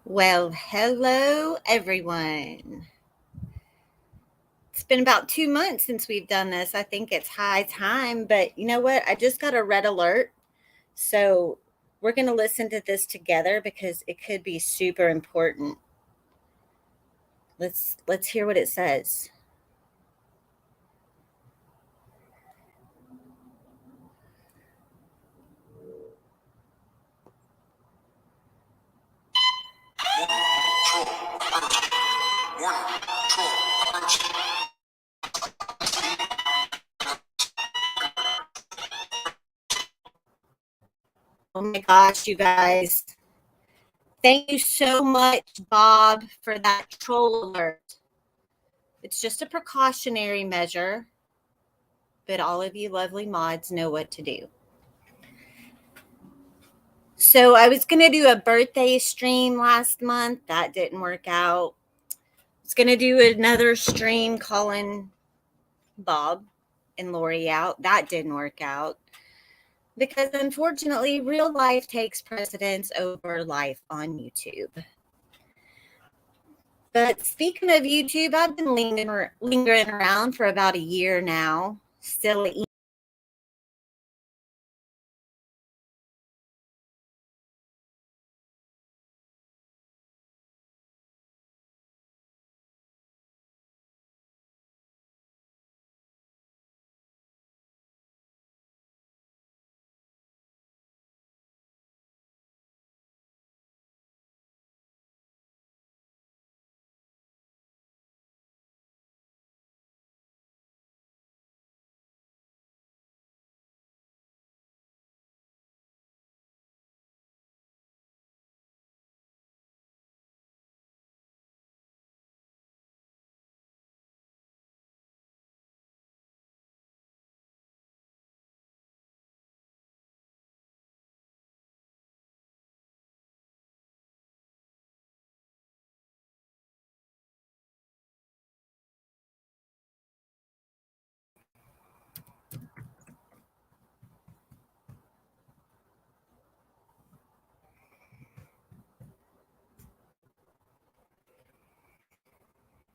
Well, hello everyone. It's been about 2 months since we've done this. I think it's high time, but you know what? I just got a red alert. So we're going to listen to this together because it could be super important. Let's hear what it says. Oh my gosh, you guys. Thank you so much, Bob, for that troll alert. It's just a precautionary measure, but all of you lovely mods know what to do. So I was going to do a birthday stream last month. That didn't work out. I was going to do another stream calling Bob and Lori out. That didn't work out because unfortunately, real life takes precedence over life on YouTube. But speaking of YouTube, I've been lingering around for about a year now, still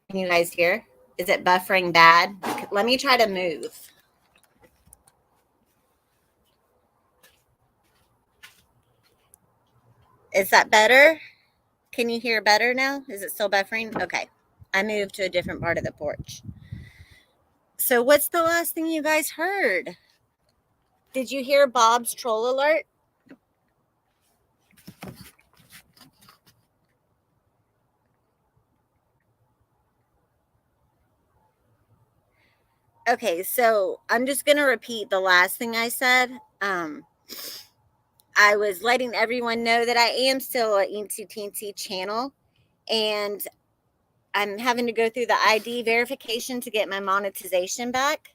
Can you guys hear? Is it buffering bad? Let me try to move. Is that better? Can you hear better now? Is it still buffering? Okay. I moved to a different part of the porch. So, what's the last thing you guys heard? Did you hear Bob's troll alert? Okay, so I'm just going to repeat the last thing I said. I was letting everyone know that I am still a Eensy Teensy channel, and I'm having to go through the ID verification to get my monetization back.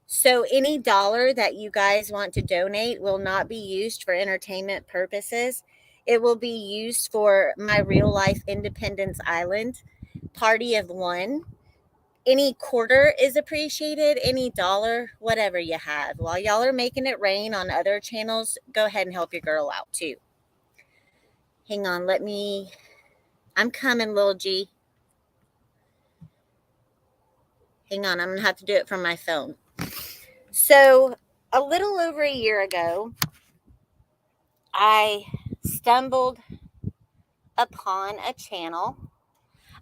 So any dollar that you guys want to donate will not be used for entertainment purposes. It will be used for my real life Independence Island party of one. Any quarter is appreciated, any dollar, whatever you have. While y'all are making it rain on other channels, go ahead and help your girl out too. Hang on, I'm coming, little G. Hang on, I'm going to have to do it from my phone. So, a little over a year ago, I stumbled upon a channel.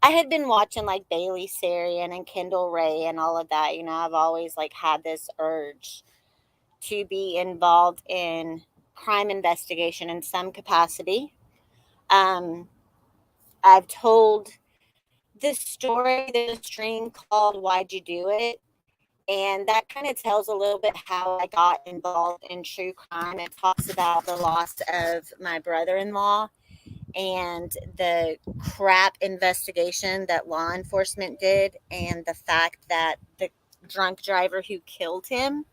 I had been watching like Bailey Sarian and Kendall Ray and all of that. I've always like had this urge to be involved in crime investigation in some capacity. Um, I've told this story, there's a stream called Why'd You Do It? And that kind of tells a little bit how I got involved in true crime. It talks about the loss of my brother-in-law and the crap investigation that law enforcement did, and the fact that the drunk driver who killed him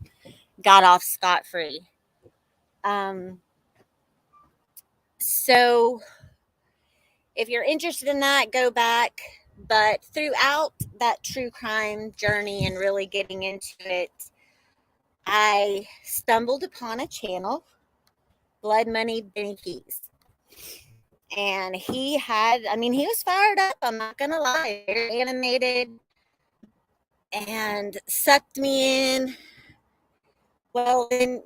got off scot-free. So if you're interested in that, go back. But throughout that true crime journey and really getting into it, I stumbled upon a channel, Blood Money Benny Keys. And he was fired up. I'm not going to lie. Very animated and sucked me in. Well, then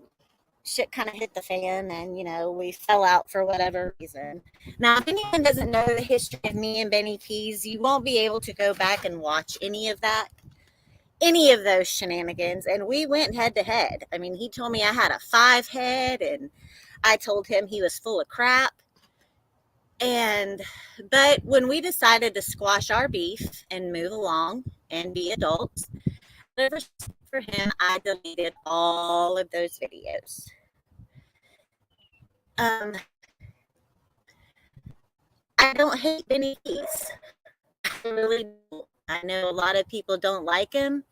shit kind of hit the fan, and we fell out for whatever reason. Now, if anyone doesn't know the history of me and Benny Keys, you won't be able to go back and watch any of those shenanigans. And we went head to head. He told me I had a 5 head, and I told him he was full of crap. But when we decided to squash our beef and move along and be adults, for him, I deleted all of those videos. I don't hate Benny Keys. I really don't. I know a lot of people don't like him.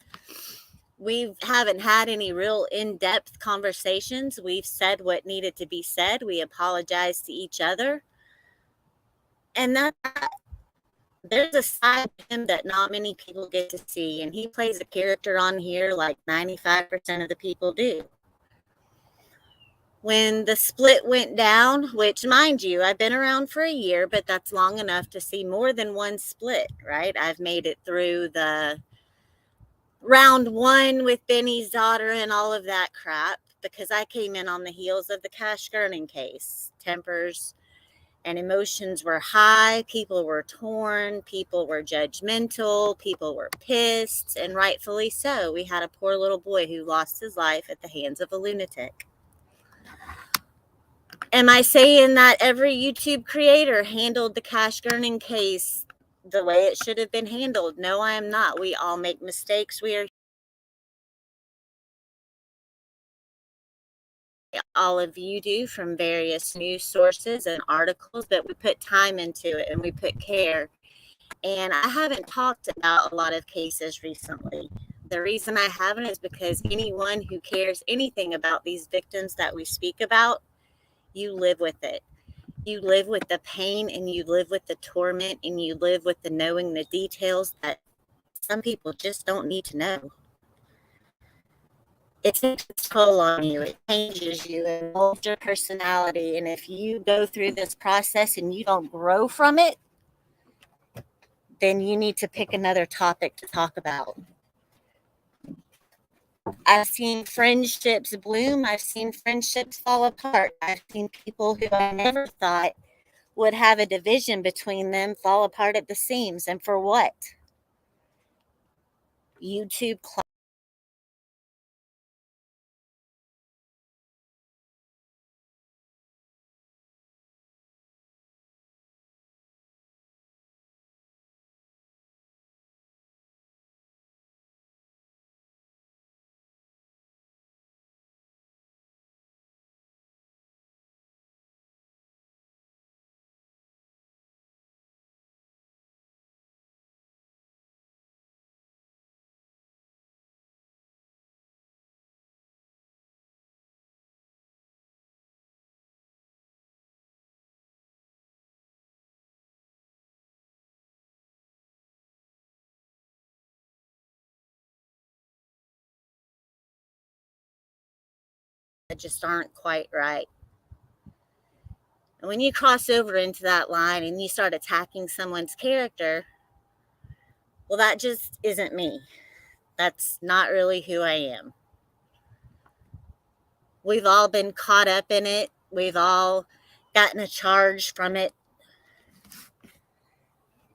We haven't had any real in-depth conversations. We've said what needed to be said. We apologized to each other. And there's a side to him that not many people get to see. And he plays a character on here like 95% of the people do. When the split went down, which, mind you, I've been around for a year, but that's long enough to see more than one split, right? I've made it through the round 1 with Benny's daughter and all of that crap, because I came in on the heels of the Cash Gurning case. Tempers and emotions were high. People were torn. People were judgmental. People were pissed, and rightfully so. We had a poor little boy who lost his life at the hands of a lunatic. Am I saying that every YouTube creator handled the Cash Gurning case the way it should have been handled? No, I am not. We all make mistakes. All of you do, from various news sources and articles, but we put time into it and we put care. And I haven't talked about a lot of cases recently. The reason I haven't is because anyone who cares anything about these victims that we speak about, you live with it. You live with the pain, and you live with the torment, and you live with the knowing the details that some people just don't need to know. It takes its toll on you. It changes you. It molds your personality. And if you go through this process and you don't grow from it, then you need to pick another topic to talk about. I've seen friendships bloom. I've seen friendships fall apart. I've seen people who I never thought would have a division between them fall apart at the seams. And for what? YouTube just aren't quite right. And when you cross over into that line and you start attacking someone's character, well, that just isn't me. That's not really who I am. We've all been caught up in it. We've all gotten a charge from it.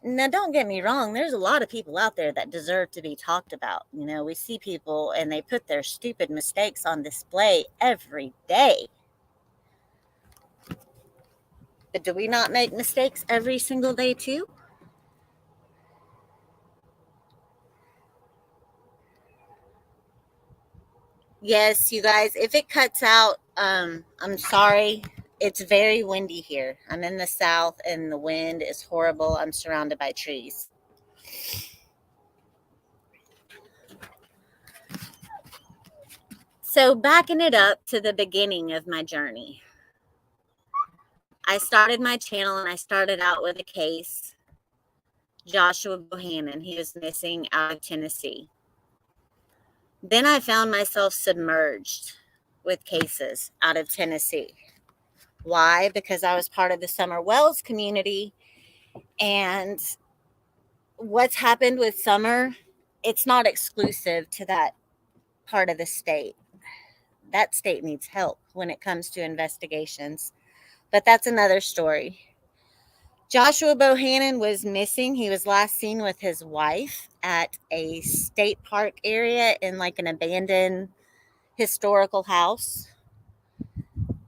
Now, don't get me wrong. There's a lot of people out there that deserve to be talked about. We see people and they put their stupid mistakes on display every day. But do we not make mistakes every single day too? Yes, you guys, if it cuts out, I'm sorry. It's very windy here. I'm in the South and the wind is horrible. I'm surrounded by trees. So backing it up to the beginning of my journey, I started my channel and I started out with a case. Joshua Bohannon, he was missing out of Tennessee. Then I found myself submerged with cases out of Tennessee. Why? Because I was part of the Summer Wells community, and what's happened with Summer, it's not exclusive to that part of the state. That state needs help when it comes to investigations, but that's another story. Joshua Bohannon was missing. He was last seen with his wife at a state park area in like an abandoned historical house.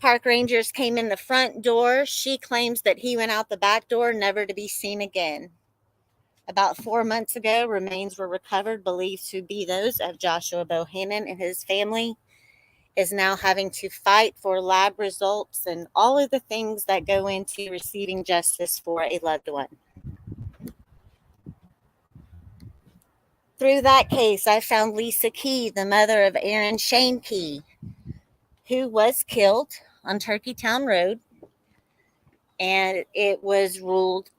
Park rangers came in the front door. She claims that he went out the back door, never to be seen again. About 4 months ago, remains were recovered, believed to be those of Joshua Bohannon, and his family is now having to fight for lab results and all of the things that go into receiving justice for a loved one. Through that case, I found Lisa Key, the mother of Aaron Shane Key, who was killed on Turkeytown Road, and it was ruled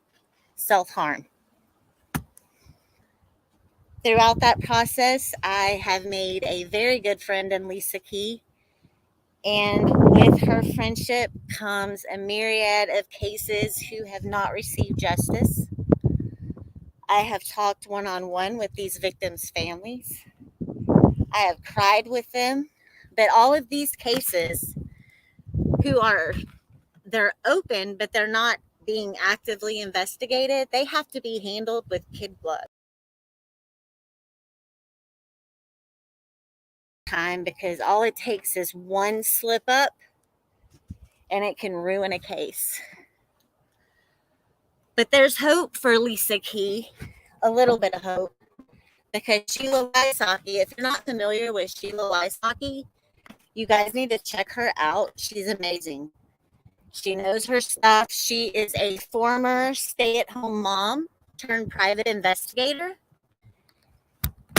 self-harm. Throughout that process, I have made a very good friend in Lisa Key, and with her friendship comes a myriad of cases who have not received justice. I have talked one-on-one with these victims' families. I have cried with them, but all of these cases they're open, but they're not being actively investigated. They have to be handled with kid gloves. Time, because all it takes is one slip up and it can ruin a case. But there's hope for Lisa Key, a little bit of hope, because Sheila Wysocki, if you're not familiar with Sheila Wysocki, you guys need to check her out. She's amazing. She knows her stuff. She is a former stay-at-home mom turned private investigator,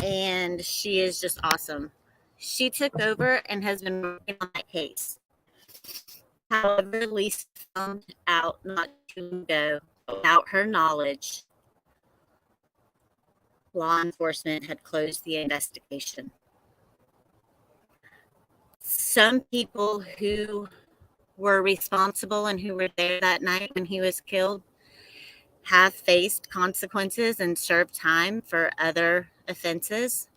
and she is just awesome. She took over and has been working on that case. However, Lisa found out not too long ago, without her knowledge, law enforcement had closed the investigation. Some people who were responsible and who were there that night when he was killed have faced consequences and served time for other offenses.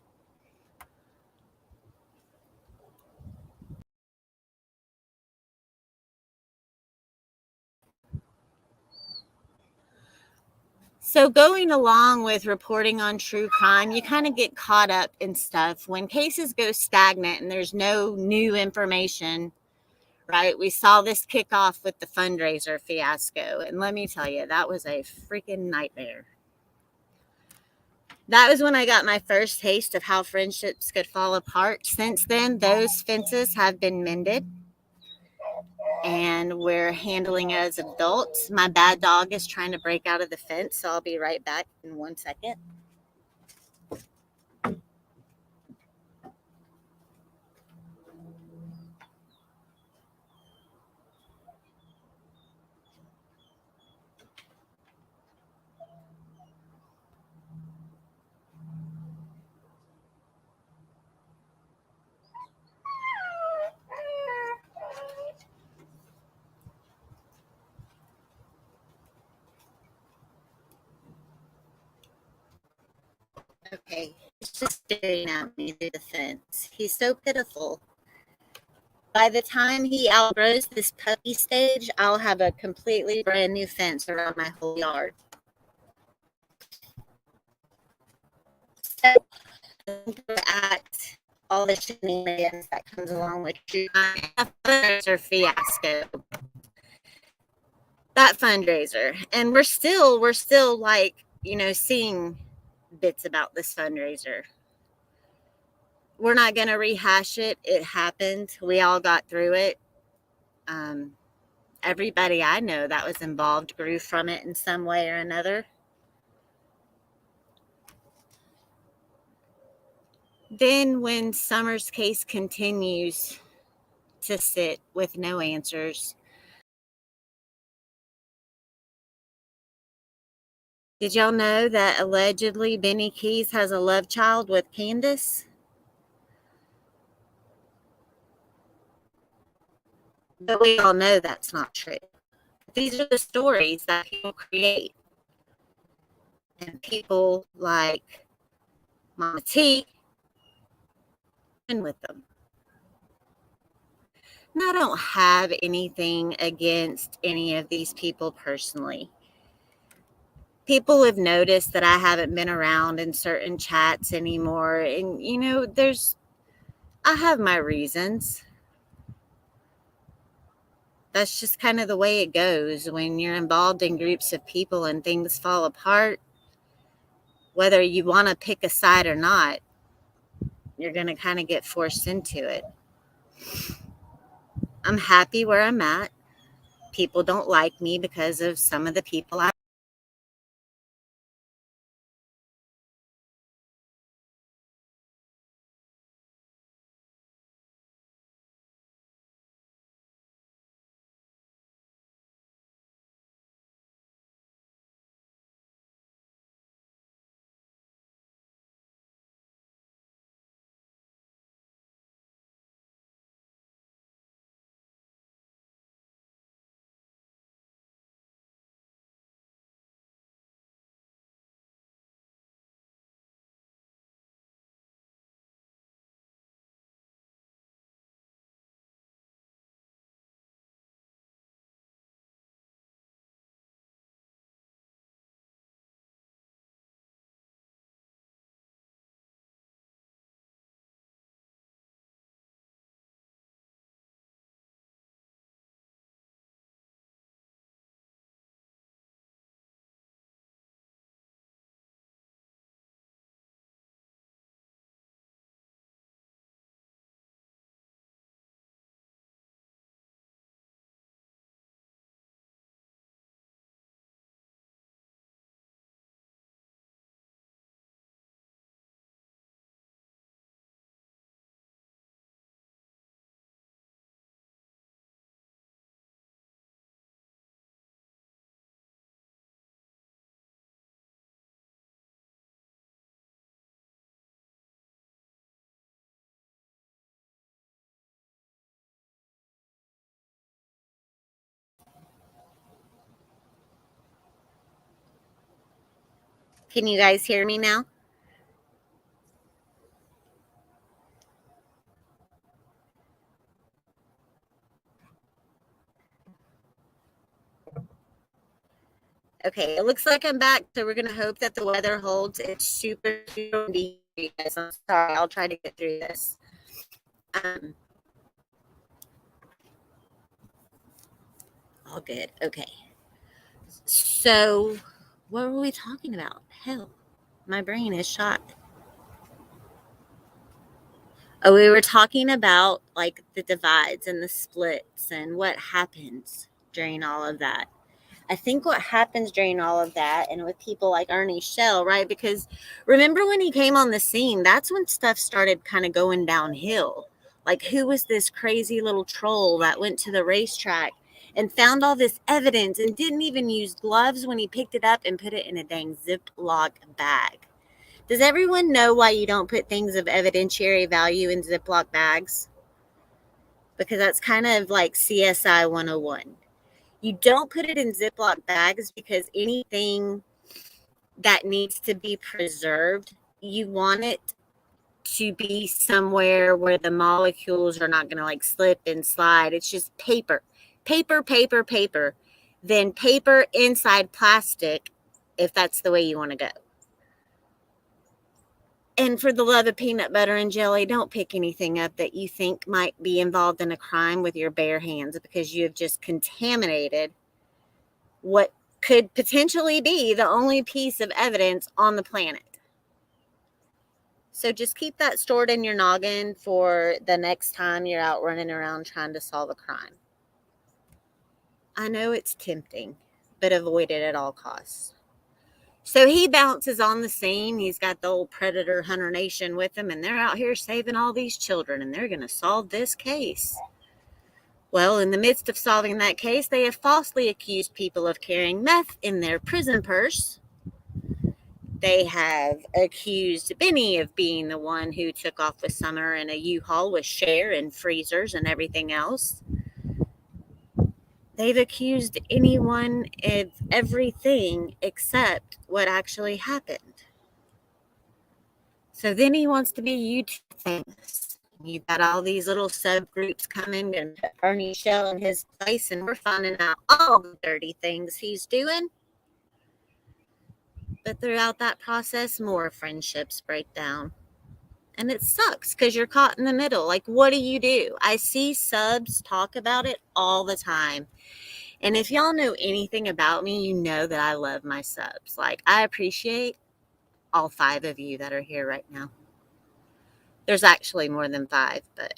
So going along with reporting on true crime, you kind of get caught up in stuff. When cases go stagnant and there's no new information, right? We saw this kick off with the fundraiser fiasco. And let me tell you, that was a freaking nightmare. That was when I got my first taste of how friendships could fall apart. Since then, those fences have been mended, and we're handling it as adults. My bad dog is trying to break out of the fence, so I'll be right back in 1 second. Okay, he's just staring at me through the fence. He's so pitiful. By the time he outgrows this puppy stage, I'll have a completely brand new fence around my whole yard. So, at all the shenanigans that comes along with true crime and a fundraiser fiasco. That fundraiser, and we're still like, seeing bits about this fundraiser. We're not going to rehash it. It happened. We all got through it. Everybody I know that was involved grew from it in some way or another. Then when Summer's case continues to sit with no answers, did y'all know that allegedly Benny Keys has a love child with Candace? But we all know that's not true. These are the stories that people create. And people like Mama T and with them. And I don't have anything against any of these people personally. People have noticed that I haven't been around in certain chats anymore. And, I have my reasons. That's just kind of the way it goes when you're involved in groups of people and things fall apart. Whether you want to pick a side or not, you're going to kind of get forced into it. I'm happy where I'm at. People don't like me because of some of the people I Can you guys hear me now? Okay, it looks like I'm back, so we're going to hope that the weather holds. It's super windy, guys. I'm sorry. I'll try to get through this. All good. Okay. So, what were we talking about? Hell, my brain is shot. Oh, we were talking about like the divides and the splits and what happens during all of that. I think what happens during all of that and with people like Ernie Shell, right? Because remember when he came on the scene, that's when stuff started kind of going downhill. Like, who was this crazy little troll that went to the racetrack and found all this evidence and didn't even use gloves when he picked it up and put it in a dang Ziploc bag? Does everyone know why you don't put things of evidentiary value in Ziploc bags? Because that's kind of like CSI 101. You don't put it in Ziploc bags because anything that needs to be preserved, you want it to be somewhere where the molecules are not going to like slip and slide. It's just paper, paper, paper, paper. Then paper inside plastic, if that's the way you want to go. And for the love of peanut butter and jelly, don't pick anything up that you think might be involved in a crime with your bare hands, because you have just contaminated what could potentially be the only piece of evidence on the planet. So just keep that stored in your noggin for the next time you're out running around trying to solve a crime. I know it's tempting, but avoid it at all costs. So he bounces on the scene. He's got the old Predator Hunter Nation with him, and they're out here saving all these children, and they're going to solve this case. Well, in the midst of solving that case, they have falsely accused people of carrying meth in their prison purse. They have accused Benny of being the one who took off with Summer in a U-Haul with Cher and freezers and everything else. They've accused anyone of everything except what actually happened. So then he wants to be YouTube famous. You've got all these little subgroups coming and put Bernie Shell in his place, and we're finding out all the dirty things he's doing. But throughout that process, more friendships break down. And it sucks because you're caught in the middle. Like, what do you do? I see subs talk about it all the time. And if y'all know anything about me, you know that I love my subs. Like, I appreciate all 5 of you that are here right now. There's actually more than 5, but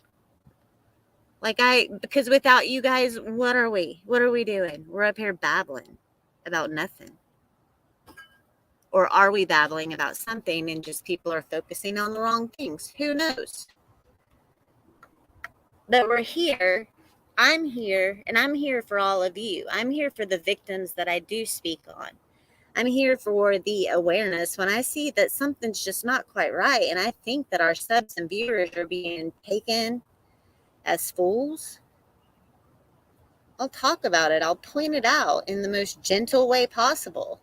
because without you guys, what are we? What are we doing? We're up here babbling about nothing. Or are we babbling about something and just people are focusing on the wrong things? Who knows? But we're here. I'm here, and I'm here for all of you. I'm here for the victims that I do speak on. I'm here for the awareness when I see that something's just not quite right, and I think that our subs and viewers are being taken as fools. I'll talk about it. I'll point it out in the most gentle way possible.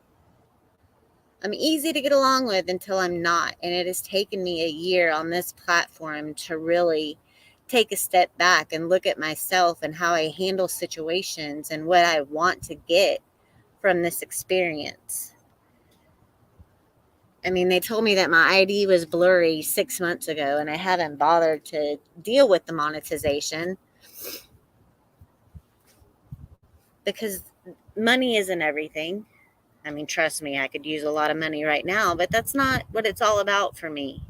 I'm easy to get along with until I'm not, and it has taken me a year on this platform to really take a step back and look at myself and how I handle situations and what I want to get from this experience. I mean, they told me that my ID was blurry 6 months ago, and I haven't bothered to deal with the monetization because money isn't everything. I mean, trust me, I could use a lot of money right now, but that's not what it's all about for me.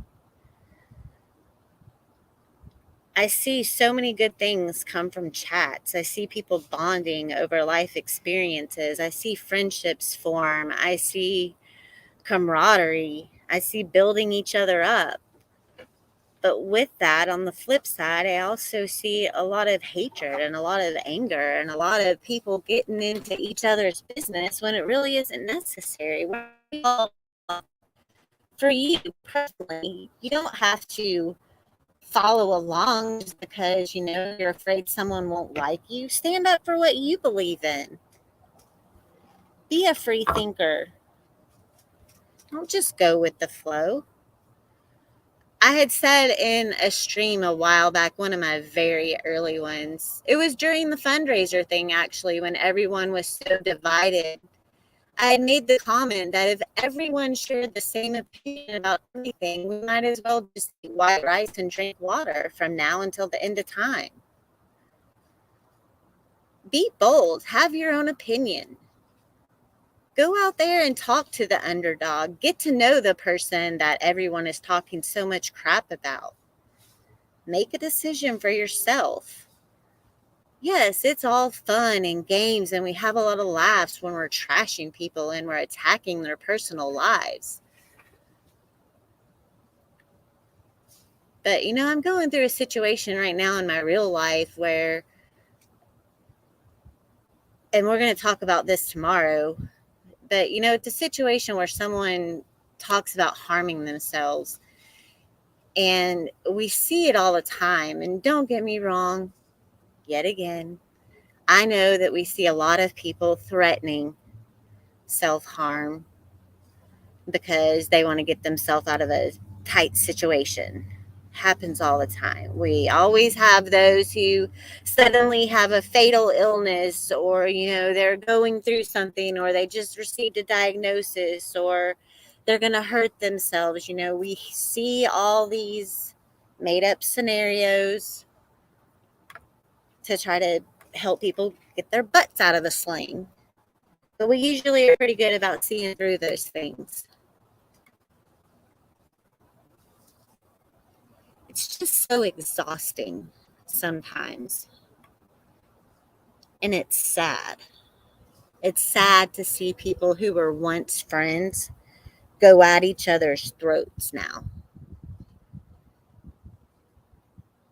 I see so many good things come from chats. I see people bonding over life experiences. I see friendships form. I see camaraderie. I see building each other up. But with that, on the flip side, I also see a lot of hatred and a lot of anger and a lot of people getting into each other's business when it really isn't necessary. For you personally, you don't have to follow along just because you're afraid someone won't like you. Stand up for what you believe in. Be a free thinker. Don't just go with the flow. I had said in a stream a while back, one of my very early ones, it was during the fundraiser thing actually, when everyone was so divided. I had made the comment that if everyone shared the same opinion about anything, we might as well just eat white rice and drink water from now until the end of time. Be bold. Have your own opinion. Go out there and talk to the underdog. Get to know the person that everyone is talking so much crap about. Make a decision for yourself. Yes, it's all fun and games, and we have a lot of laughs when we're trashing people and we're attacking their personal lives. But, I'm going through a situation right now in my real life where, and we're going to talk about this tomorrow, but, it's a situation where someone talks about harming themselves. And we see it all the time. And don't get me wrong, yet again, I know that we see a lot of people threatening self-harm because they want to get themselves out of a tight situation. Happens all the time. We always have those who suddenly have a fatal illness, or they're going through something, or they just received a diagnosis, or they're going to hurt themselves. We see all these made up scenarios to try to help people get their butts out of the sling. But we usually are pretty good about seeing through those things. It's just so exhausting sometimes. And it's sad. It's sad to see people who were once friends go at each other's throats now.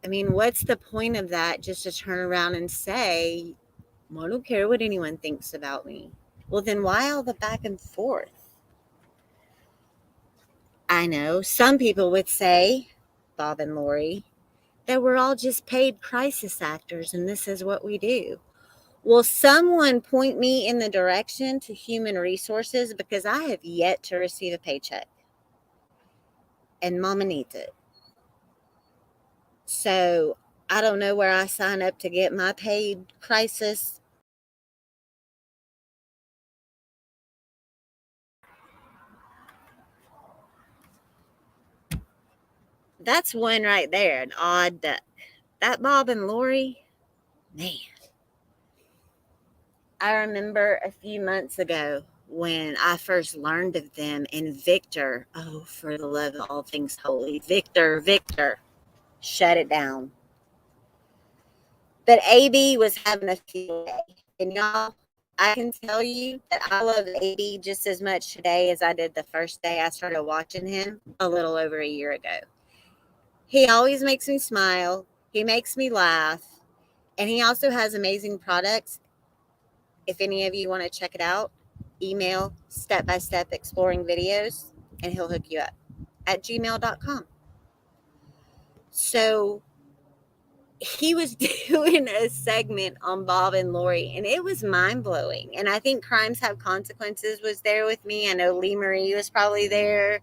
I mean, what's the point of that, just to turn around and say, well, I don't care what anyone thinks about me? Well, then why all the back and forth? I know some people would say, Bob and Lori, that we're all just paid crisis actors and this is what we do. Will someone point me in the direction to human resources, because I have yet to receive a paycheck and mama needs it. So I don't know where I sign up to get my paid crisis. That's one right there, an odd duck. That Bob and Lori, man. I remember a few months ago when I first learned of them, and Victor, oh, for the love of all things holy, Victor, shut it down. But AB was having a field day. And y'all, I can tell you that I love AB just as much today as I did the first day I started watching him a little over a year ago. He always makes me smile. He makes me laugh. And he also has amazing products. If any of you want to check it out, email step-by-step exploring videos and he'll hook you up at gmail.com. So he was doing a segment on Bob and Lori, and it was mind-blowing. And I think Crimes Have Consequences was there with me. I know Lee Marie was probably there.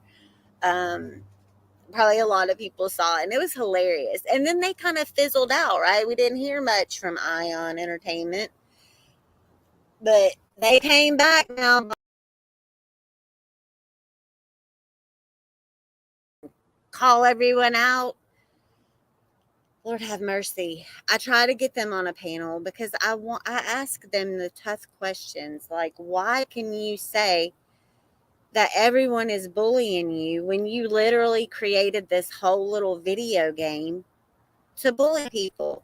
Probably a lot of people saw it, and it was hilarious. And then they kind of fizzled out, right? We didn't hear much from Ion Entertainment, but they came back now. Call everyone out. Lord have mercy. I try to get them on a panel because I ask them the tough questions, like, why can you say that everyone is bullying you when you literally created this whole little video game to bully people?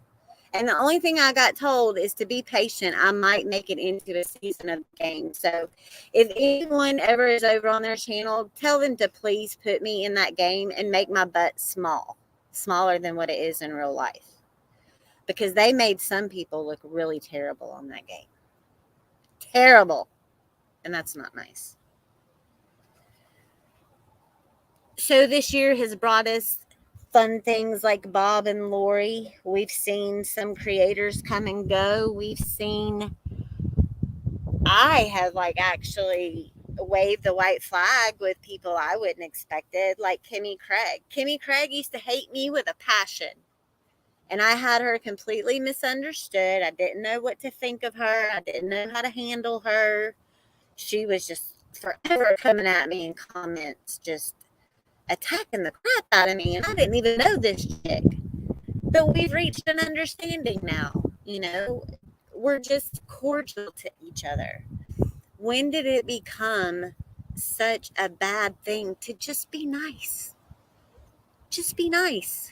And the only thing I got told is to be patient. I might make it into a season of the game. So if anyone ever is over on their channel, tell them to please put me in that game and make my butt smaller than what it is in real life. Because they made some people look really terrible on that game. Terrible. And that's not nice. So this year has brought us fun things like Bob and Lori. We've seen some creators come and go. I have actually waved the white flag with people I wouldn't expected, like Kimmy Craig. Kimmy Craig used to hate me with a passion. And I had her completely misunderstood. I didn't know what to think of her. I didn't know how to handle her. She was just forever coming at me in comments, just attacking the crap out of me. And I didn't even know this chick. But we've reached an understanding now. We're just cordial to each other. When did it become such a bad thing to just be nice? Just be nice.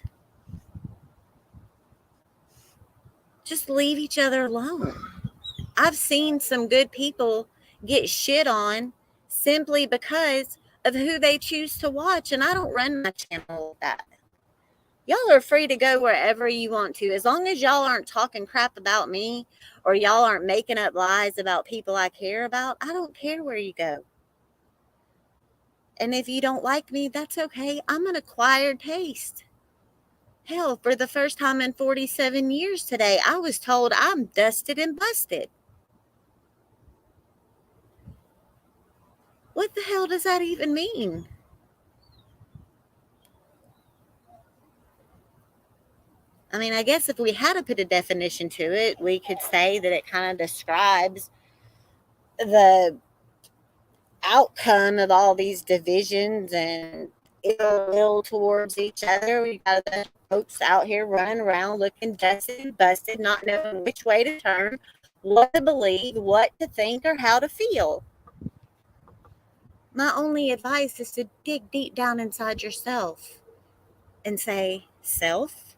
Just leave each other alone. I've seen some good people get shit on simply because of who they choose to watch, and I don't run my channel like that. Y'all are free to go wherever you want to. As long as y'all aren't talking crap about me or y'all aren't making up lies about people I care about, I don't care where you go. And if you don't like me, that's okay. I'm an acquired taste. Hell, for the first time in 47 years today, I was told I'm dusted and busted. What the hell does that even mean? I mean, I guess if we had to put a definition to it, we could say that it kind of describes the outcome of all these divisions and ill will towards each other. We got the folks out here running around looking dusted and busted, not knowing which way to turn, what to believe, what to think, or how to feel. My only advice is to dig deep down inside yourself and say, self,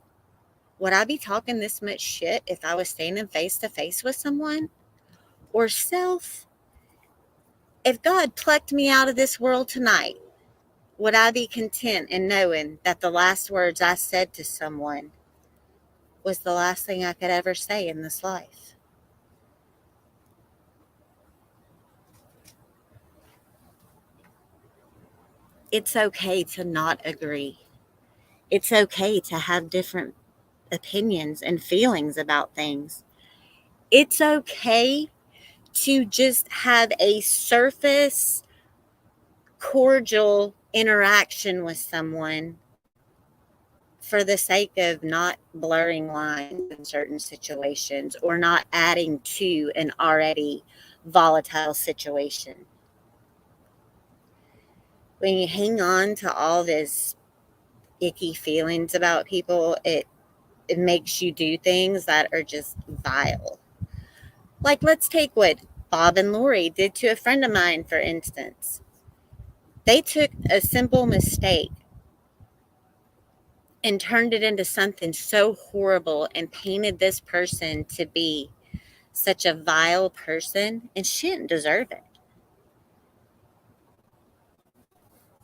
would I be talking this much shit if I was standing face to face with someone? Or self, if God plucked me out of this world tonight, would I be content in knowing that the last words I said to someone was the last thing I could ever say in this life? It's okay to not agree. It's okay to have different opinions and feelings about things. It's okay to just have a surface, cordial interaction with someone for the sake of not blurring lines in certain situations or not adding to an already volatile situation. When you hang on to all this icky feelings about people, it makes you do things that are just vile. Like, let's take what Bob and Lori did to a friend of mine, for instance. They took a simple mistake and turned it into something so horrible and painted this person to be such a vile person, and she didn't deserve it.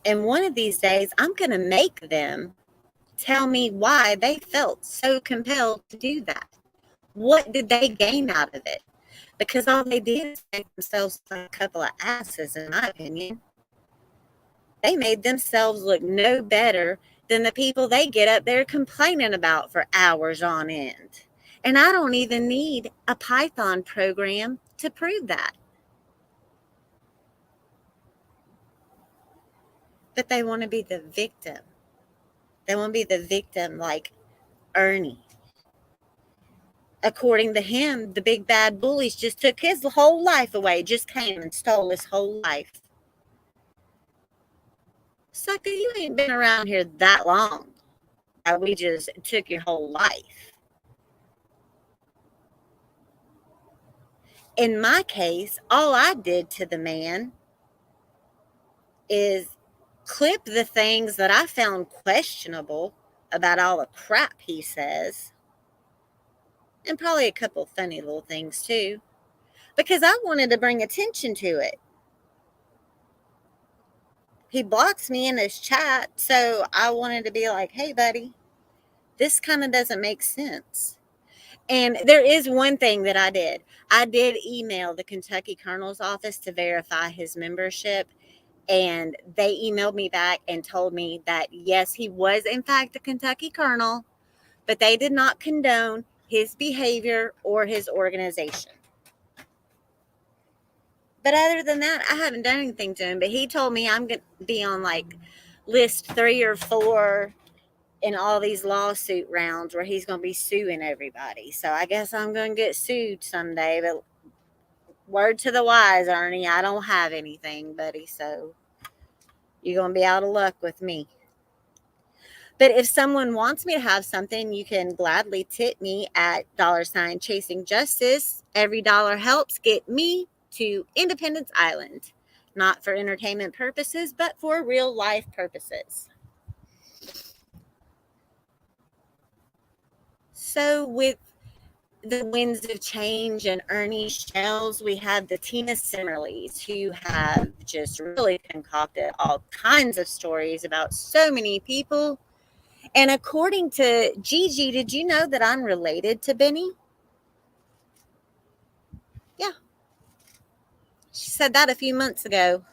And one of these days, I'm going to make them tell me why they felt so compelled to do that. What did they gain out of it? Because all they did is make themselves like a couple of asses, in my opinion. They made themselves look no better than the people they get up there complaining about for hours on end. And I don't even need a Python program to prove that. But they want to be the victim. They want to be the victim like Ernie. According to him, the big bad bullies just took his whole life away, just came and stole his whole life. Sucker, you ain't been around here that long. We just took your whole life. In my case, all I did to the man is clip the things that I found questionable about all the crap he says, and probably a couple funny little things too, because I wanted to bring attention to it. He blocks me in his chat, so I wanted to be like, hey, buddy, this kind of doesn't make sense. And there is one thing that I did. I did email the Kentucky Colonel's office to verify his membership, and they emailed me back and told me that, yes, he was, in fact, a Kentucky Colonel, but they did not condone his behavior or his organization. But other than that, I haven't done anything to him. But he told me I'm going to be on like list 3 or 4 in all these lawsuit rounds where he's going to be suing everybody. So I guess I'm going to get sued someday. But word to the wise, Ernie, I don't have anything, buddy. So you're going to be out of luck with me. But if someone wants me to have something, you can gladly tip me at $chasing justice. Every dollar helps get me to Independence Island, not for entertainment purposes, but for real life purposes. So with the Winds of Change and Ernie Shells, we have the Tina Simmerleys, who have just really concocted all kinds of stories about so many people. And according to Gigi, did you know that I'm related to Benny? Yeah. She said that a few months ago.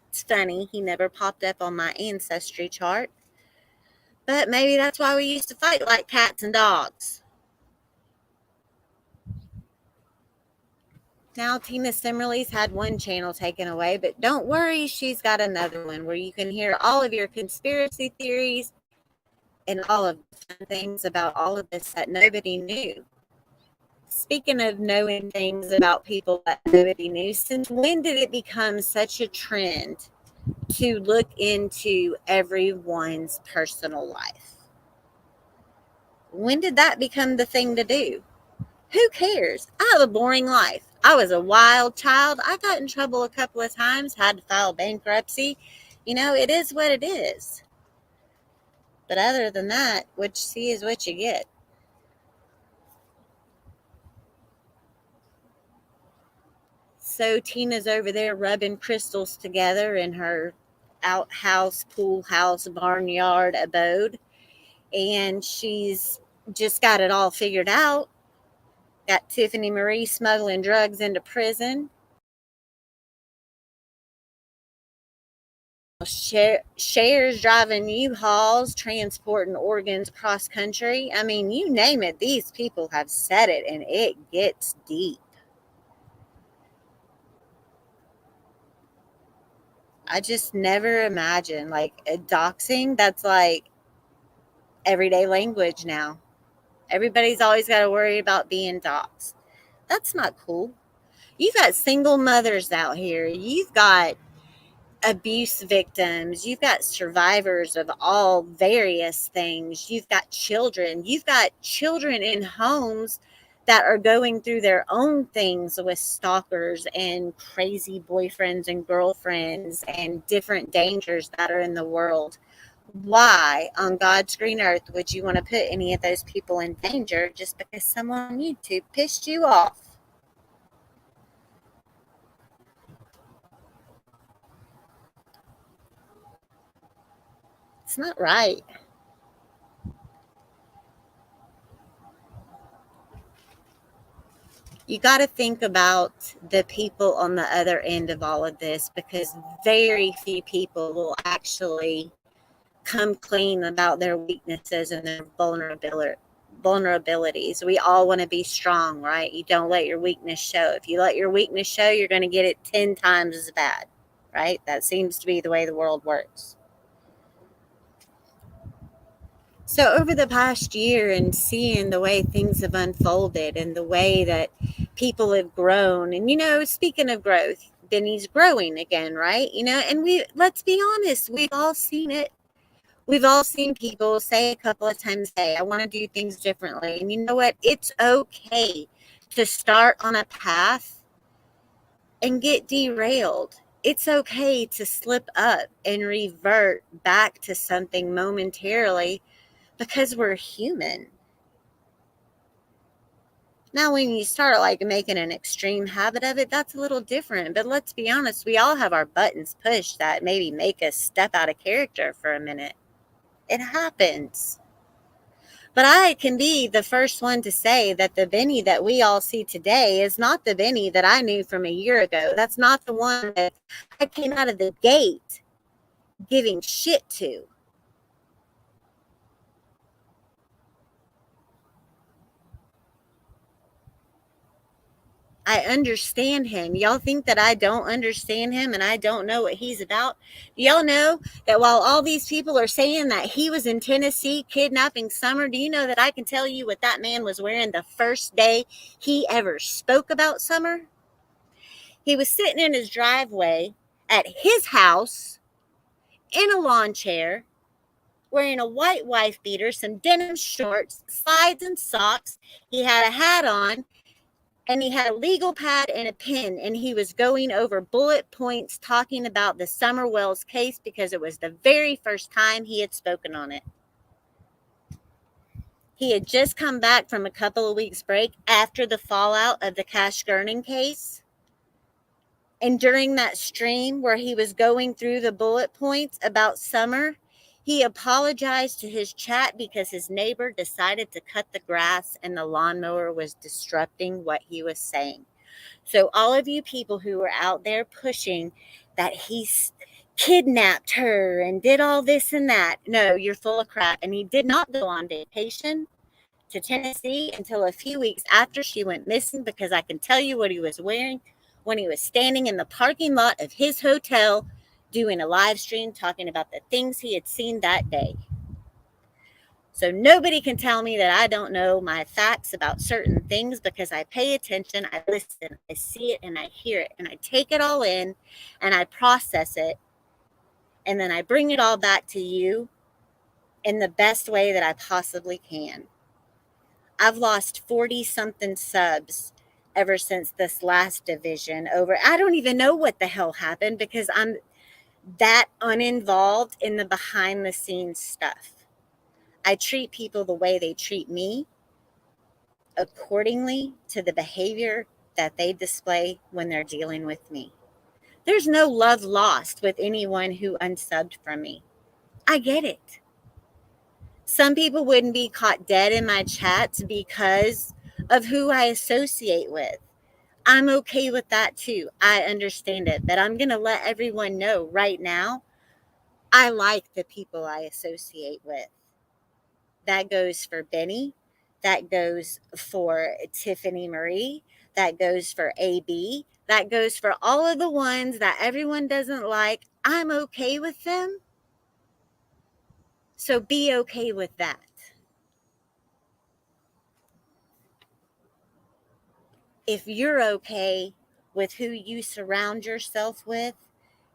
It's funny, he never popped up on my ancestry chart. But maybe that's why we used to fight like cats and dogs. Now, Tina Simmerly's had one channel taken away, but don't worry, she's got another one where you can hear all of your conspiracy theories and all of the fun things about all of this that nobody knew. Speaking of knowing things about people that nobody knew, since when did it become such a trend to look into everyone's personal life? When did that become the thing to do? Who cares? I have a boring life. I was a wild child. I got in trouble a couple of times, had to file bankruptcy. You know, it is what it is. But other than that, what you see is what you get. So Tina's over there rubbing crystals together in her outhouse, pool house, barnyard abode. And she's just got it all figured out. Got Tiffany Marie smuggling drugs into prison. shares driving U-Hauls, transporting organs across country. I mean, you name it, these people have said it, and it gets deep. I just never imagined, like, doxing, that's like everyday language now. Everybody's always got to worry about being doxed. That's not cool. You've got single mothers out here. You've got abuse victims. You've got survivors of all various things. You've got children. You've got children in homes that are going through their own things with stalkers and crazy boyfriends and girlfriends and different dangers that are in the world. Why on God's green earth would you want to put any of those people in danger just because someone on YouTube pissed you off? It's not right. You got to think about the people on the other end of all of this, because very few people will actually come clean about their weaknesses and their vulnerabilities. We all want to be strong, right? You don't let your weakness show. If you let your weakness show, you're going to get it 10 times as bad, right? That seems to be the way the world works. So over the past year, and seeing the way things have unfolded and the way that people have grown, and speaking of growth, Benny's growing again, right? And let's be honest, we've all seen it. We've all seen people say a couple of times, hey, I want to do things differently. And you know what? It's okay to start on a path and get derailed. It's okay to slip up and revert back to something momentarily, because we're human. Now, when you start like making an extreme habit of it, that's a little different. But let's be honest, we all have our buttons pushed that maybe make us step out of character for a minute. It happens. But I can be the first one to say that the Benny that we all see today is not the Benny that I knew from a year ago. That's not the one that I came out of the gate giving shit to. I understand him. Y'all think that I don't understand him and I don't know what he's about? Y'all know that while all these people are saying that he was in Tennessee kidnapping Summer, do you know that I can tell you what that man was wearing the first day he ever spoke about Summer? He was sitting in his driveway at his house in a lawn chair, wearing a white wife beater, some denim shorts, slides, and socks. He had a hat on, and he had a legal pad and a pen, and he was going over bullet points talking about the Summer Wells case because it was the very first time he had spoken on it. He had just come back from a couple of weeks break after the fallout of the Cash Gurning case. And during that stream where he was going through the bullet points about Summer, he apologized to his chat because his neighbor decided to cut the grass and the lawnmower was disrupting what he was saying. So all of you people who were out there pushing that he kidnapped her and did all this and that, no, you're full of crap. And he did not go on vacation to Tennessee until a few weeks after she went missing, because I can tell you what he was wearing when he was standing in the parking lot of his hotel doing a live stream talking about the things he had seen that day. So nobody can tell me that I don't know my facts about certain things, because I pay attention, I listen, I see it, and I hear it, and I take it all in, and I process it, and then I bring it all back to you in the best way that I possibly can. I've lost 40 something subs ever since this last division over. I don't even know what the hell happened, because I'm that uninvolved in the behind the scenes stuff. I treat people the way they treat me, accordingly to the behavior that they display when they're dealing with me. There's no love lost with anyone who unsubbed from me. I get it. Some people wouldn't be caught dead in my chats because of who I associate with. I'm okay with that too. I understand it. But I'm going to let everyone know right now, I like the people I associate with. That goes for Benny. That goes for Tiffany Marie. That goes for AB. That goes for all of the ones that everyone doesn't like. I'm okay with them. So be okay with that. If you're okay with who you surround yourself with,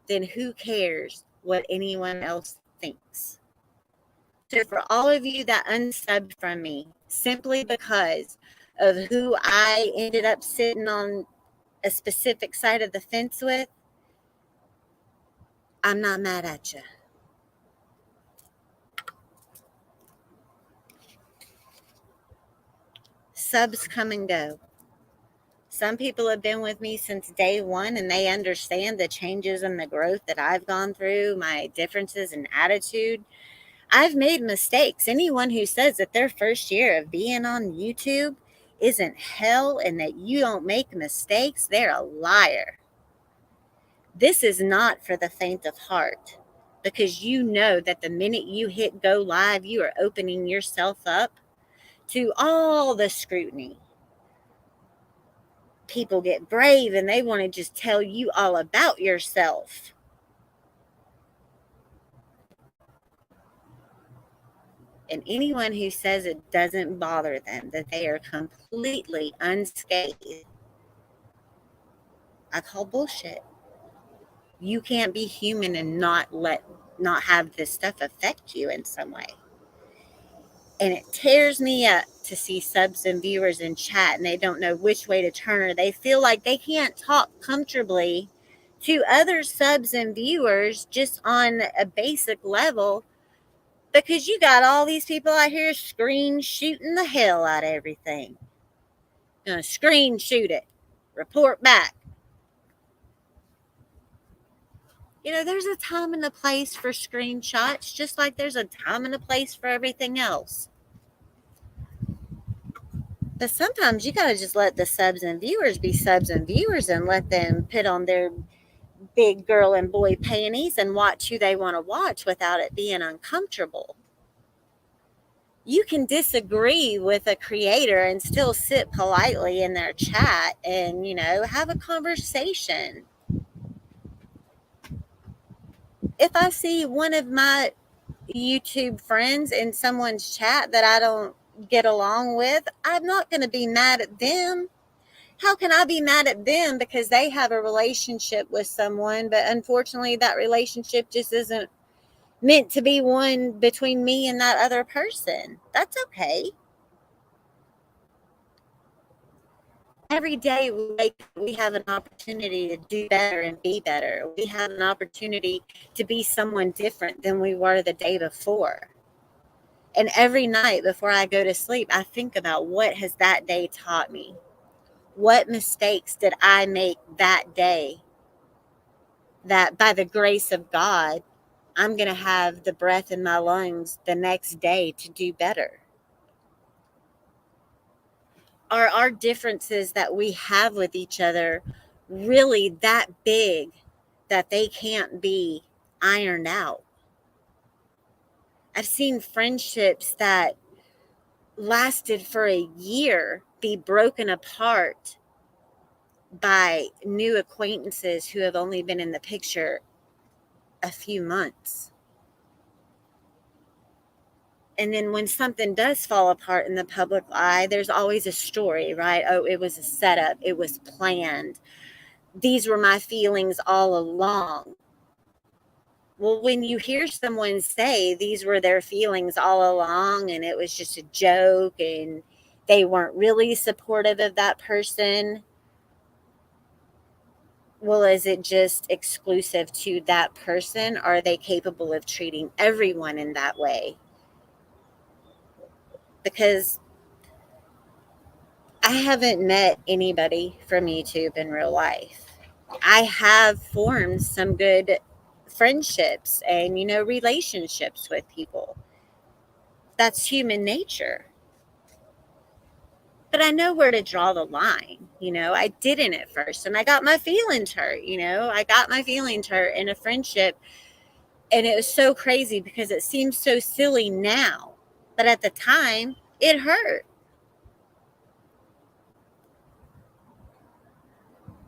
then who cares what anyone else thinks? So, for all of you that unsubbed from me simply because of who I ended up sitting on a specific side of the fence with, I'm not mad at you. Subs come and go. Some people have been with me since day one and they understand the changes and the growth that I've gone through, my differences in attitude. I've made mistakes. Anyone who says that their first year of being on YouTube isn't hell and that you don't make mistakes, they're a liar. This is not for the faint of heart, because you know that the minute you hit go live, you are opening yourself up to all the scrutiny. People get brave and they want to just tell you all about yourself. And anyone who says it doesn't bother them, that they are completely unscathed, I call bullshit. You can't be human and not have this stuff affect you in some way. And it tears me up to see subs and viewers in chat and they don't know which way to turn, or they feel like they can't talk comfortably to other subs and viewers just on a basic level, because you got all these people out here screen shooting the hell out of everything. Gonna screen shoot it, report back. There's a time and a place for screenshots, just like there's a time and a place for everything else. But sometimes you got to just let the subs and viewers be subs and viewers and let them put on their big girl and boy panties and watch who they want to watch without it being uncomfortable. You can disagree with a creator and still sit politely in their chat and, have a conversation. If I see one of my YouTube friends in someone's chat that I don't get along with, I'm not going to be mad at them. How can I be mad at them because they have a relationship with someone, but unfortunately that relationship just isn't meant to be one between me and that other person? That's okay. Every day we have an opportunity to do better and be better. We have an opportunity to be someone different than we were the day before. And every night before I go to sleep, I think about what has that day taught me? What mistakes did I make that day that by the grace of God, I'm going to have the breath in my lungs the next day to do better? Are our differences that we have with each other really that big that they can't be ironed out? I've seen friendships that lasted for a year be broken apart by new acquaintances who have only been in the picture a few months. And then when something does fall apart in the public eye, there's always a story, right? Oh, it was a setup. It was planned. These were my feelings all along. Well, when you hear someone say these were their feelings all along and it was just a joke and they weren't really supportive of that person, well, is it just exclusive to that person? Are they capable of treating everyone in that way? Because I haven't met anybody from YouTube in real life. I have formed some good friendships and, relationships with people. That's human nature. But I know where to draw the line. I didn't at first and I got my feelings hurt. I got my feelings hurt in a friendship. And it was so crazy because it seems so silly now, but at the time it hurt.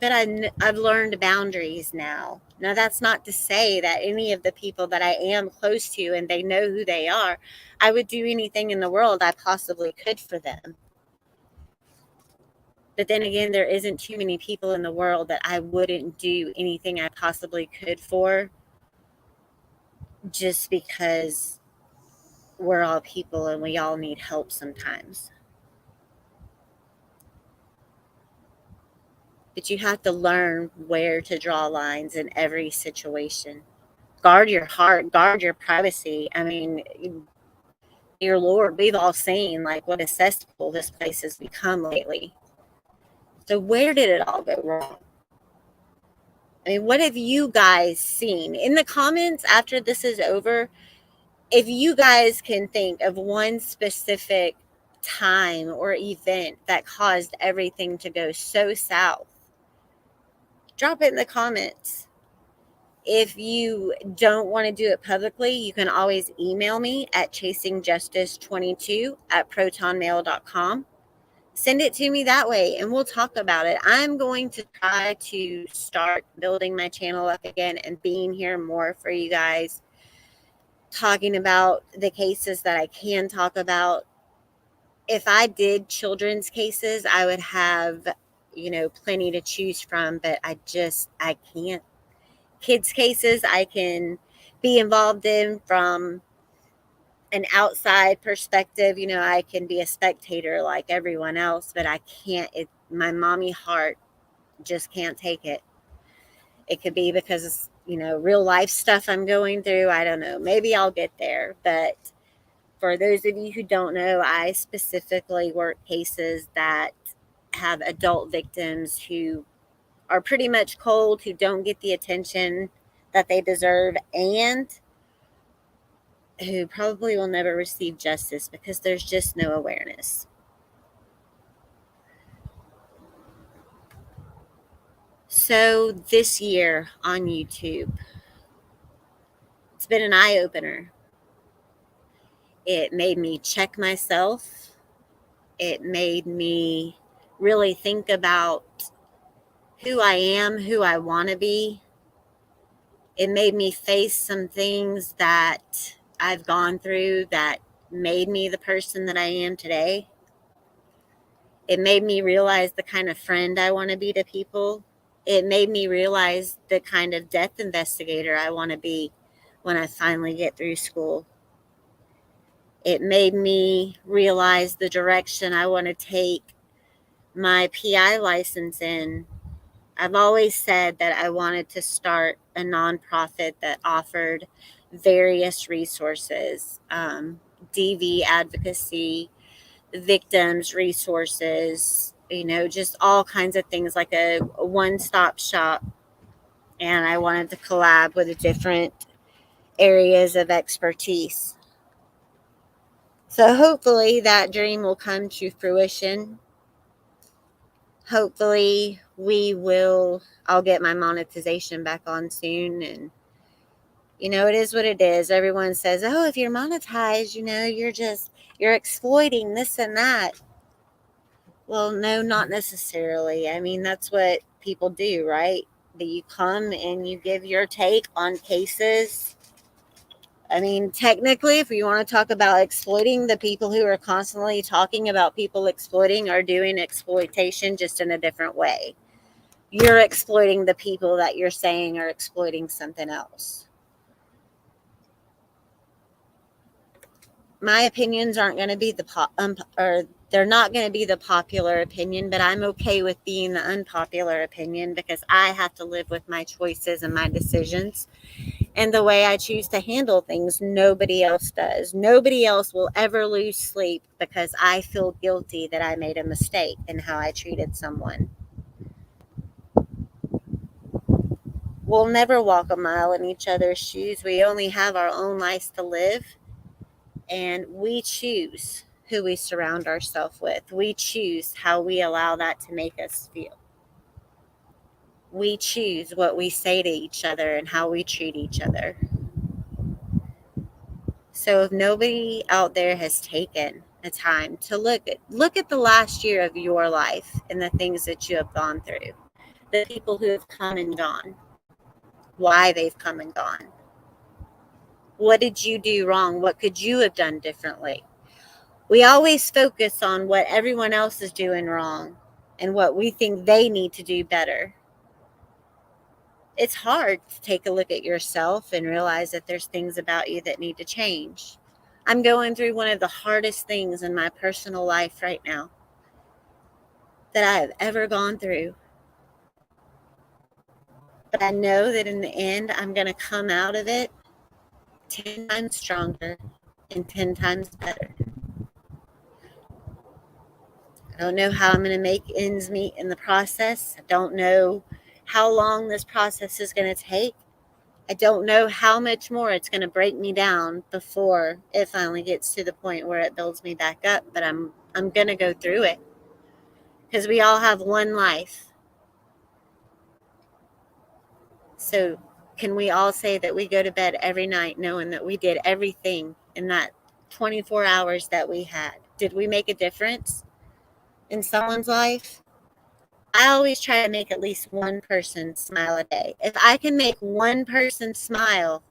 But I've learned boundaries now. Now, that's not to say that any of the people that I am close to and they know who they are, I would do anything in the world I possibly could for them. But then again, there isn't too many people in the world that I wouldn't do anything I possibly could for, just because we're all people and we all need help sometimes. But you have to learn where to draw lines in every situation. Guard your heart, guard your privacy. I mean, dear Lord, we've all seen like what a cesspool this place has become lately. So where did it all go wrong? I mean, what have you guys seen? In the comments after this is over, if you guys can think of one specific time or event that caused everything to go so south, drop it in the comments. If you don't want to do it publicly, you can always email me at chasingjustice22@protonmail.com. Send it to me that way and we'll talk about it. I'm going to try to start building my channel up again and being here more for you guys, talking about the cases that I can talk about. If I did children's cases, I would have, plenty to choose from, but I can't. Kids cases I can be involved in from an outside perspective. I can be a spectator like everyone else, but I can't. My mommy heart just can't take it. It could be because real life stuff I'm going through. I don't know. Maybe I'll get there. But for those of you who don't know, I specifically work cases that have adult victims who are pretty much cold, who don't get the attention that they deserve, and who probably will never receive justice because there's just no awareness. So this year on YouTube, it's been an eye-opener. It made me check myself. It made me really think about who I am, who I want to be. It made me face some things that I've gone through that made me the person that I am today. It made me realize the kind of friend I want to be to people. It made me realize the kind of death investigator I want to be when I finally get through school. It made me realize the direction I want to take my PI license in. I've always said that I wanted to start a nonprofit that offered various resources, DV advocacy, victims resources, just all kinds of things, like a one-stop shop. And I wanted to collab with different areas of expertise. So hopefully that dream will come to fruition. Hopefully I'll get my monetization back on soon. And it is what it is. Everyone says, oh, if you're monetized, you're exploiting this and that. Well, no, not necessarily. I mean, that's what people do, right? That you come and you give your take on cases. I mean, technically, if you want to talk about exploiting, the people who are constantly talking about people exploiting are doing exploitation, just in a different way. You're exploiting the people that you're saying are exploiting something else. My opinions aren't going to be they're not going to be the popular opinion, but I'm okay with being the unpopular opinion because I have to live with my choices and my decisions and the way I choose to handle things. Nobody else does. Nobody else will ever lose sleep because I feel guilty that I made a mistake in how I treated someone. We'll never walk a mile in each other's shoes. We only have our own lives to live, and we choose who we surround ourselves with. We choose how we allow that to make us feel. We choose what we say to each other and how we treat each other. So if nobody out there has taken the time to look at the last year of your life and the things that you have gone through, the people who have come and gone, why they've come and gone. What did you do wrong? What could you have done differently? We always focus on what everyone else is doing wrong and what we think they need to do better. It's hard to take a look at yourself and realize that there's things about you that need to change. I'm going through one of the hardest things in my personal life right now that I have ever gone through. But I know that in the end, I'm going to come out of it 10 times stronger and 10 times better. I don't know how I'm going to make ends meet in the process. I don't know how long this process is going to take. I don't know how much more it's going to break me down before it finally gets to the point where it builds me back up. But I'm going to go through it because we all have one life. So can we all say that we go to bed every night knowing that we did everything in that 24 hours that we had? Did we make a difference in someone's life? I always try to make at least one person smile a day. If I can make one person smile,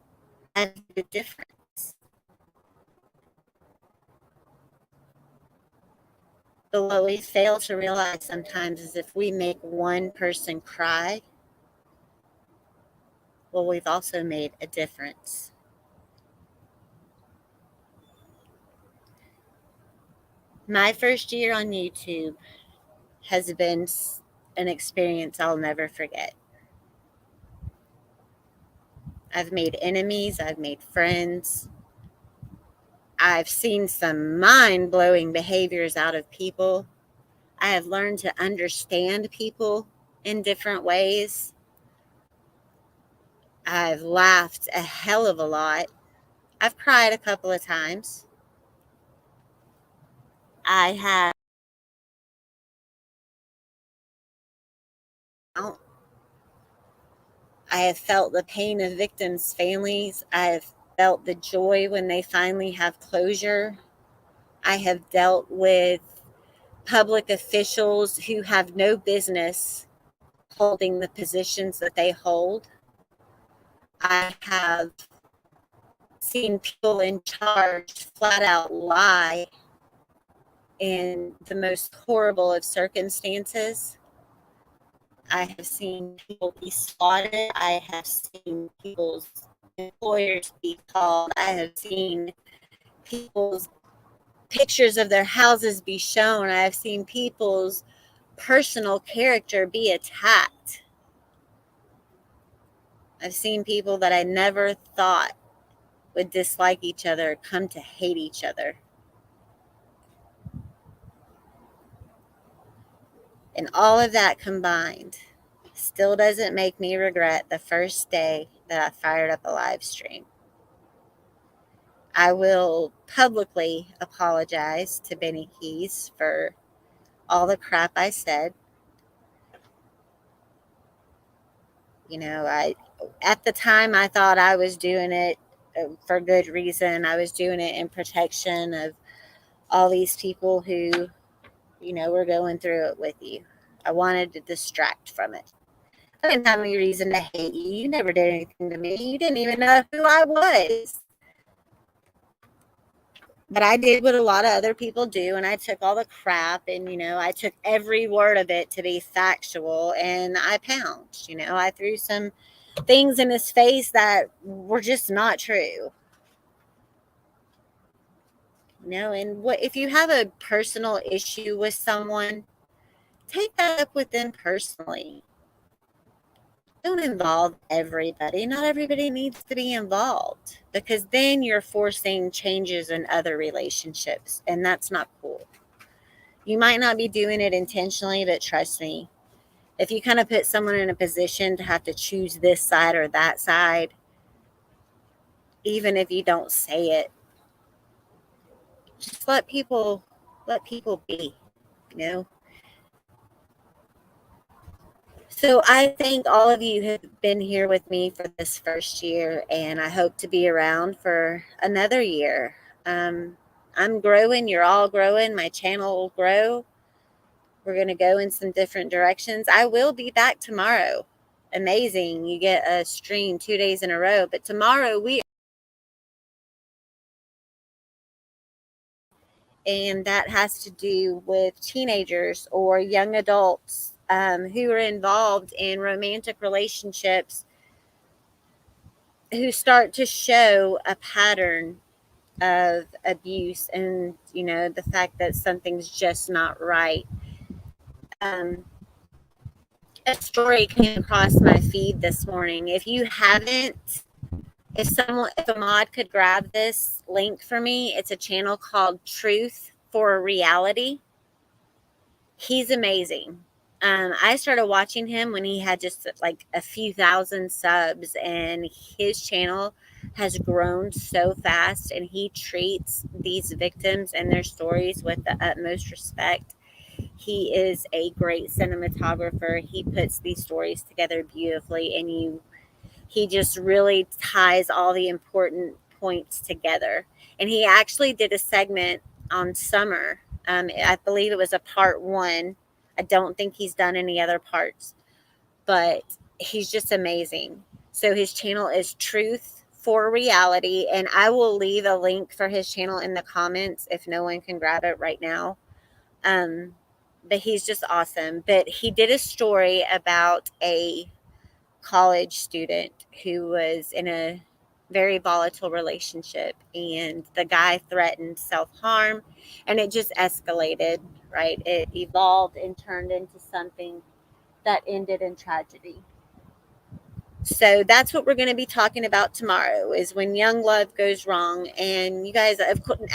I've made a difference. But what we fail to realize sometimes is if we make one person cry, well, we've also made a difference. My first year on YouTube has been an experience I'll never forget. I've made enemies, I've made friends. I've seen some mind-blowing behaviors out of people. I have learned to understand people in different ways. I've laughed a hell of a lot. I've cried a couple of times. I have felt the pain of victims' families. I have felt the joy when they finally have closure. I have dealt with public officials who have no business holding the positions that they hold. I have seen people in charge flat out lie in the most horrible of circumstances. I have seen people be swatted. I have seen people's employers be called. I have seen people's pictures of their houses be shown. I have seen people's personal character be attacked. I've seen people that I never thought would dislike each other come to hate each other. And all of that combined still doesn't make me regret the first day that I fired up a live stream. I will publicly apologize to Benny Keys for all the crap I said. You know, at the time I thought I was doing it for good reason. I was doing it in protection of all these people who, you know, were going through it with you. I wanted to distract from it. I didn't have any reason to hate you. You never did anything to me. You didn't even know who I was. But I did what a lot of other people do, and I took all the crap, and, you know, I took every word of it to be factual, and I pounced. You know, I threw some things in his face that were just not true. You know, and what if you have a personal issue with someone, take that up with them personally. Don't involve everybody. Not everybody needs to be involved, because then you're forcing changes in other relationships, and that's not cool. You might not be doing it intentionally, but trust me, if you kind of put someone in a position to have to choose this side or that side, even if you don't say it, just let people be, you know? So I thank all of you who have been here with me for this first year, and I hope to be around for another year. Um, I'm growing, you're all growing, my channel will grow. We're going to go in some different directions. I will be back tomorrow. Amazing. You get a stream 2 days in a row, but tomorrow and that has to do with teenagers or young adults who are involved in romantic relationships who start to show a pattern of abuse and the fact that something's just not right. um, a story came across my feed this morning. If you haven't, if a mod could grab this link for me, it's a channel called Truth for Reality. He's amazing. I started watching him when he had just like a few thousand subs, and his channel has grown so fast, and he treats these victims and their stories with the utmost respect. He is a great cinematographer. He puts these stories together beautifully, and he just really ties all the important points together. And he actually did a segment on summer. I believe it was a part one. I don't think he's done any other parts, but he's just amazing. So his channel is Truth for Reality, and I will leave a link for his channel in the comments if no one can grab it right now. But he's just awesome. But he did a story about a college student who was in a very volatile relationship, and the guy threatened self-harm, and it just escalated, right? It evolved and turned into something that ended in tragedy. So that's what we're going to be talking about tomorrow, is when young love goes wrong. And you guys,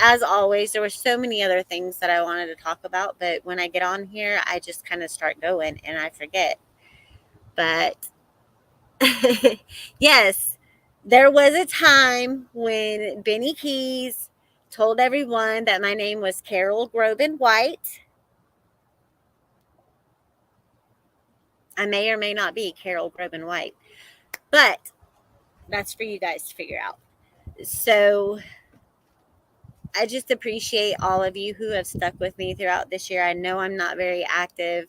as always, there were so many other things that I wanted to talk about, but when I get on here, I just kind of start going and I forget. But yes, there was a time when Benny Keys told everyone that my name was Carol Groban White. I may or may not be Carol Groban White, but that's for you guys to figure out. So I just appreciate all of you who have stuck with me throughout this year. I know I'm not very active.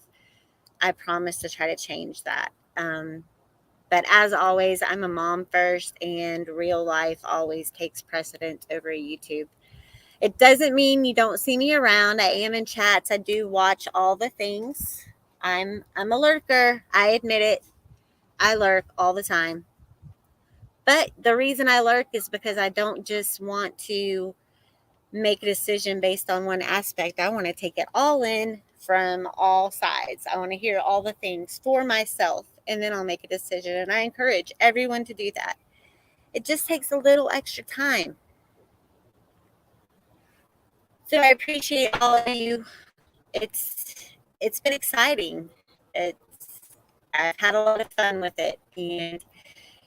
I promise to try to change that. But as always, I'm a mom first, and real life always takes precedence over YouTube. It doesn't mean you don't see me around. I am in chats. I do watch all the things. I'm a lurker. I admit it. I lurk all the time. But the reason I lurk is because I don't just want to make a decision based on one aspect. I want to take it all in from all sides. I want to hear all the things for myself, and then I'll make a decision. And I encourage everyone to do that. It just takes a little extra time. So I appreciate all of you. It's been exciting. It's I've had a lot of fun with it. And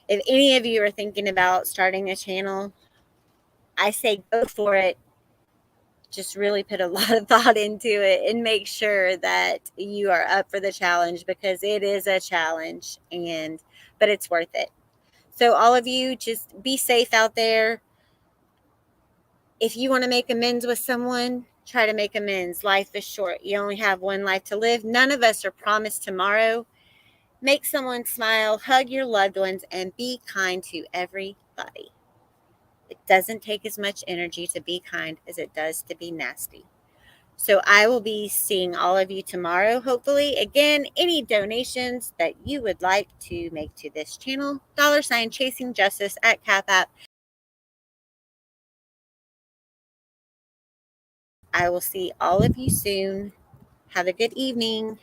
if any of you are thinking about starting a channel, I say go for it. Just really put a lot of thought into it and make sure that you are up for the challenge, because it is a challenge, but it's worth it. So all of you, just be safe out there. If you want to make amends with someone, try to make amends. Life is short. You only have one life to live. None of us are promised tomorrow. Make someone smile, hug your loved ones, and be kind to everybody. It doesn't take as much energy to be kind as it does to be nasty. So I will be seeing all of you tomorrow, hopefully. Again, any donations that you would like to make to this channel, $ Chasing Justice at Cap App. I will see all of you soon. Have a good evening.